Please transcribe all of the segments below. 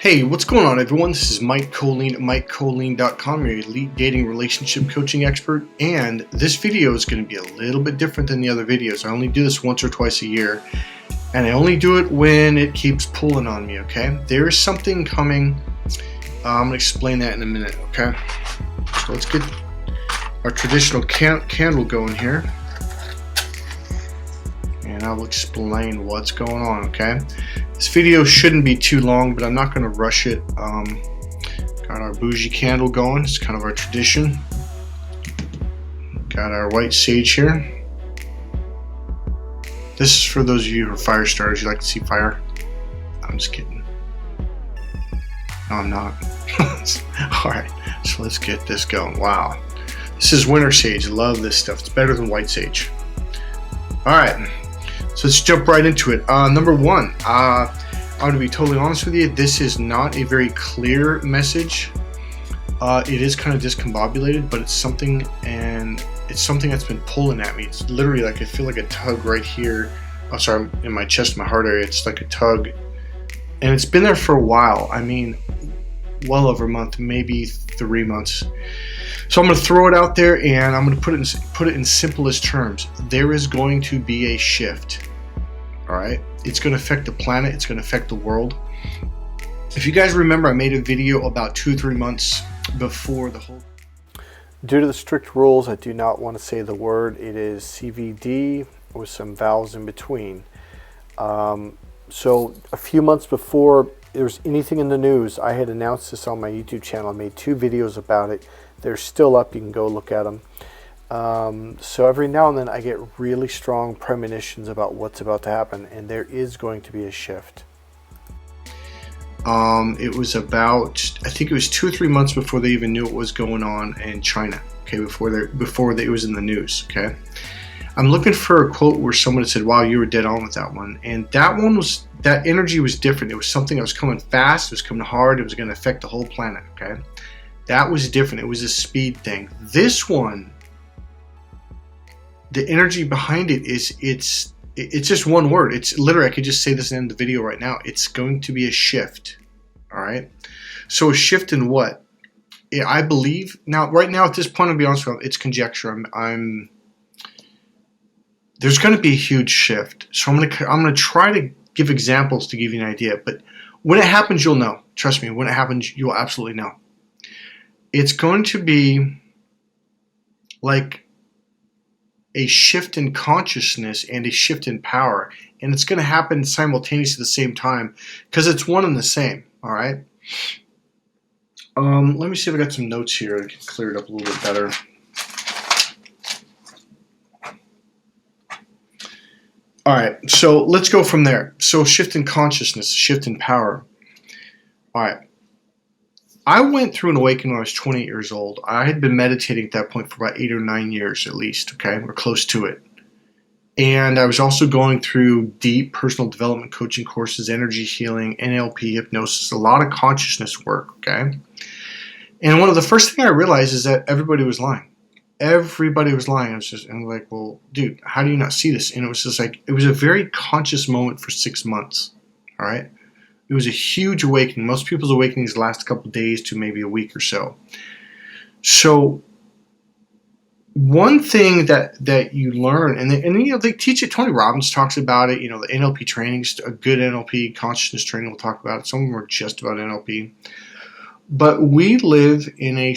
Hey, what's going on, everyone? This is Mike Colleen at MikeColleen.com, your elite dating relationship coaching expert, and this video is going to be a little bit different than the other videos. I only do this once or twice a year, and I only do it when it keeps pulling on me, okay? There is something coming. I'm going to explain that in a minute, okay? So let's get our traditional candle going here, and I'll explain what's going on, okay? This video shouldn't be too long, but I'm not going to rush it. Got our bougie candle going. It's kind of our tradition. Got our white sage here. This is for those of you who are fire starters. You like to see fire? I'm just kidding. No, I'm not. Alright, so let's get this going. Wow. This is winter sage. Love this stuff. It's better than white sage. Alright. So let's jump right into it. Number one, I'm going to be totally honest with you. This is not a very clear message. It is kind of discombobulated, but it's something, and it's something that's been pulling at me. It's literally like I feel like a tug right here. Oh, sorry, in my chest, my heart area. It's like a tug, and it's been there for a while. I mean, well over a month, maybe 3 months. So I'm going to throw it out there, and I'm going to put it in simplest terms. There is going to be a shift. All right, it's going to affect the planet. It's going to affect the world. If you guys remember, I made a video about 2 or 3 months before the whole. Due to the strict rules, I do not want to say the word. It is CVD with some vowels in between. So a few months before there was anything in the news, I had announced this on my YouTube channel. I made 2 videos about it. They're still up. You can go look at them. So every now and then I get really strong premonitions about what's about to happen, and there is going to be a shift. It was about, I think it was 2 or 3 months before they even knew what was going on in China. Okay, before it was in the news. Okay, I'm looking for a quote where someone said, "Wow, you were dead on with that one." And that energy was different. It was something that was coming fast. It was coming hard. It was going to affect the whole planet. Okay. That was different. It was a speed thing. This one, the energy behind it is it's just one word. It's literally, I could just say this in the video right now. It's going to be a shift. All right. So a shift in what? I believe now, right now at this point, I'll be honest with you, it's conjecture. There's going to be a huge shift. So I'm going to try to give examples to give you an idea. But when it happens, you'll know. Trust me. When it happens, you'll absolutely know. It's going to be like a shift in consciousness and a shift in power. And it's going to happen simultaneously at the same time because it's one and the same. All right. Let me see if I got some notes here. I can clear it up a little bit better. All right. So let's go from there. So shift in consciousness, shift in power. All right. I went through an awakening when I was 28 years old. I had been meditating at that point for about 8 or 9 years at least, okay? Or close to it. And I was also going through deep personal development coaching courses, energy healing, NLP, hypnosis, a lot of consciousness work, okay? And one of the first things I realized is that everybody was lying. Everybody was lying. I'm like, well, dude, how do you not see this? And it was just like, it was a very conscious moment for 6 months, all right? It was a huge awakening. Most people's awakenings last a couple of days to maybe a week or so. So one thing that you learn, and you know, they teach it. Tony Robbins talks about it. You know, the NLP training, a good NLP consciousness training will talk about it. Some of them are just about NLP. But we live in a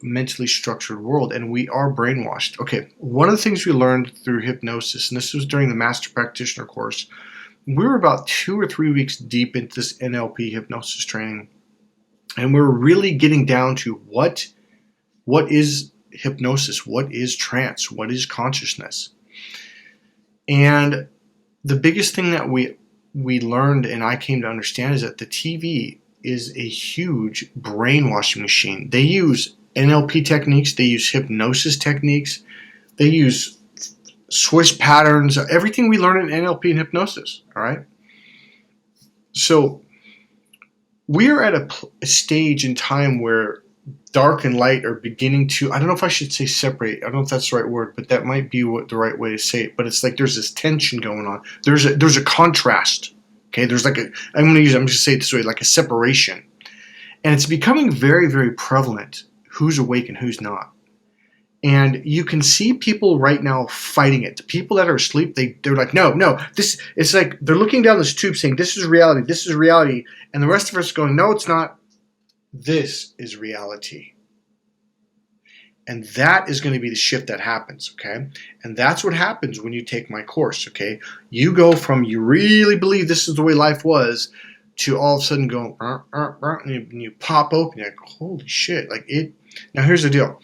mentally structured world, and we are brainwashed. Okay, one of the things we learned through hypnosis, and this was during the Master Practitioner course, we were about 2 or 3 weeks deep into this NLP hypnosis training, and we're really getting down to what is hypnosis, what is trance, what is consciousness. And the biggest thing that we learned, and I came to understand, is that the TV is a huge brainwashing machine. They use NLP techniques, they use hypnosis techniques, they use switch patterns, everything we learn in NLP and hypnosis, all right? So we are at a stage in time where dark and light are beginning to, I don't know if I should say separate, I don't know if that's the right word, but that might be the right way to say it, but it's like there's this tension going on. There's a contrast, Okay, there's like I'm going to say it this way, like a separation. And it's becoming very, very prevalent who's awake and who's not. And you can see people right now fighting it. The people that are asleep, they're like, no, it's like they're looking down this tube saying, this is reality. And the rest of us are going, no, it's not. This is reality. And that is going to be the shift that happens, okay? And that's what happens when you take my course, okay? You go from you really believe this is the way life was to all of a sudden going, and you pop open, you're like, holy shit, like it. Now here's the deal.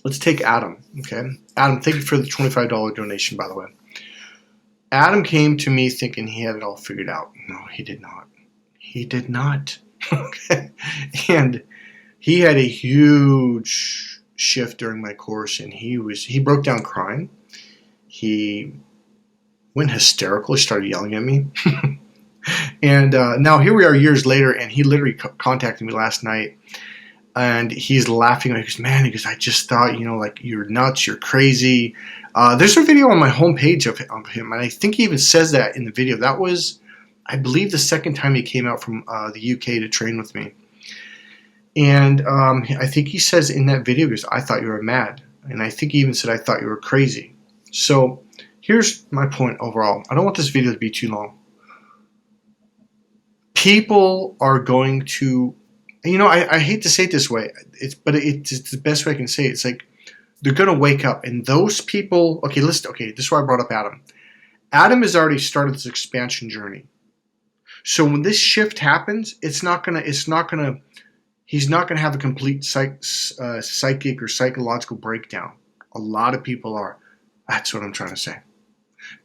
Let's take Adam, okay? Adam, thank you for the $25 donation, by the way. Adam came to me thinking he had it all figured out. No, he did not. He did not. Okay? And he had a huge shift during my course, and he broke down crying. He went hysterical. He started yelling at me. And now here we are years later, and he literally contacted me last night. And he's laughing. He goes, man, I just thought, like, you're nuts, you're crazy. There's a video on my homepage of him, and I think he even says that in the video. That was, I believe, the second time he came out from the UK to train with me. And I think he says in that video, he goes, I thought you were mad. And I think he even said, I thought you were crazy. So here's my point overall. I don't want this video to be too long. People are going to... I hate to say it this way, but it's the best way I can say it. It's like they're going to wake up, and those people. Okay, this is why I brought up Adam. Adam has already started this expansion journey. So when this shift happens, he's not gonna have a complete psychic or psychological breakdown. A lot of people are. That's what I'm trying to say.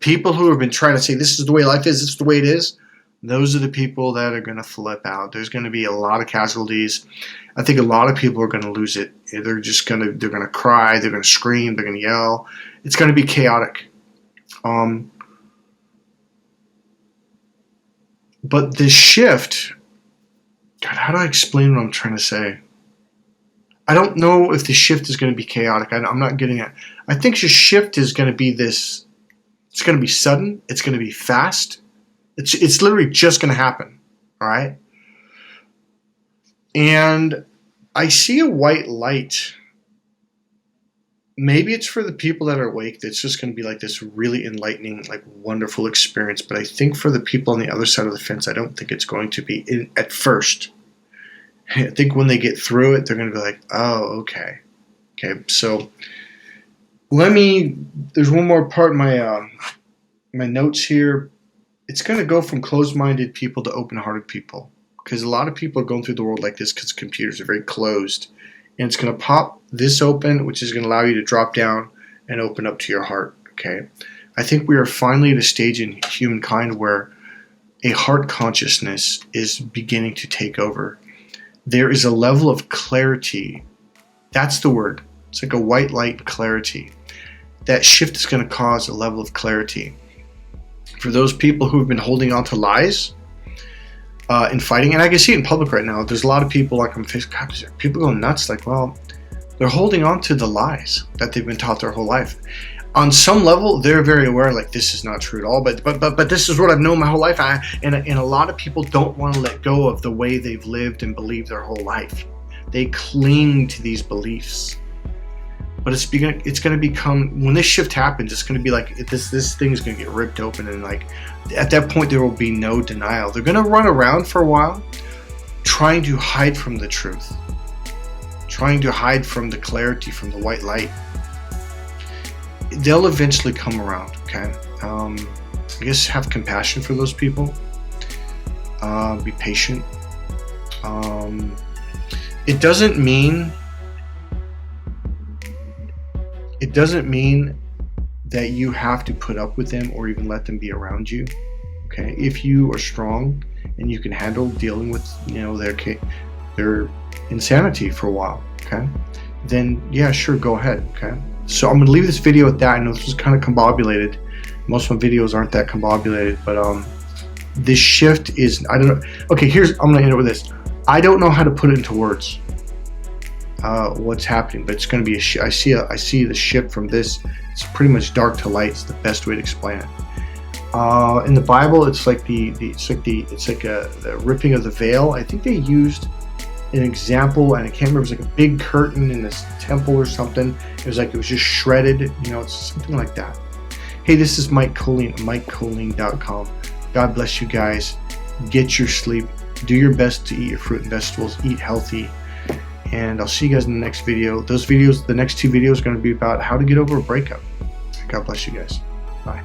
People who have been trying to say this is the way life is, this is the way it is. Those are the people that are going to flip out. There's going to be a lot of casualties. I think a lot of people are going to lose it. They're going to cry. They're going to scream. They're going to yell. It's going to be chaotic. But this shift, God, how do I explain what I'm trying to say? I don't know if the shift is going to be chaotic. I'm not getting it. I think the shift is going to be this. It's going to be sudden. It's going to be fast. It's literally just going to happen, all right? And I see a white light. Maybe it's for the people that are awake. That's just going to be like this really enlightening, like wonderful experience. But I think for the people on the other side of the fence, I don't think it's going to be at first. I think when they get through it, they're going to be like, oh, okay. Okay, so there's one more part in my notes here. It's going to go from closed-minded people to open-hearted people, because a lot of people are going through the world like this because computers are very closed. And it's going to pop this open, which is going to allow you to drop down and open up to your heart. Okay, I think we are finally at a stage in humankind where a heart consciousness is beginning to take over. There is a level of clarity. That's the word. It's like a white light clarity. That shift is going to cause a level of clarity. For those people who have been holding on to lies and fighting, and I can see it in public right now, there's a lot of people like on Facebook, God, people going nuts, like, well, they're holding on to the lies that they've been taught their whole life. On some level, they're very aware, like, this is not true at all, but this is what I've known my whole life, and a lot of people don't want to let go of the way they've lived and believed their whole life. They cling to these beliefs. But it's going to become, when this shift happens, it's going to be like this thing is going to get ripped open, and like at that point there will be no denial. They're going to run around for a while trying to hide from the truth, trying to hide from the clarity, from the white light. They'll eventually come around, okay? I guess have compassion for those people. Be patient. It doesn't mean that you have to put up with them or even let them be around you. Okay, if you are strong and you can handle dealing with their insanity for a while, okay, then yeah, sure, go ahead. Okay, so I'm gonna leave this video at that. I know this was kind of combobulated. Most of my videos aren't that combobulated, but this shift is, I don't know. Okay, I'm gonna end it with this. I don't know how to put it into words. What's happening, but it's going to be I see the shift from this. It's pretty much dark to light. It's the best way to explain it. In the Bible, it's like the ripping of the veil. I think they used an example, and I can't remember. It was like a big curtain in this temple or something. It was just shredded. It's something like that. Hey, this is Mike Colleen, MikeColleen.com. God bless you guys. Get your sleep. Do your best to eat your fruit and vegetables. Eat healthy. And I'll see you guys in the next video. The next 2 videos are going to be about how to get over a breakup. God bless you guys. Bye.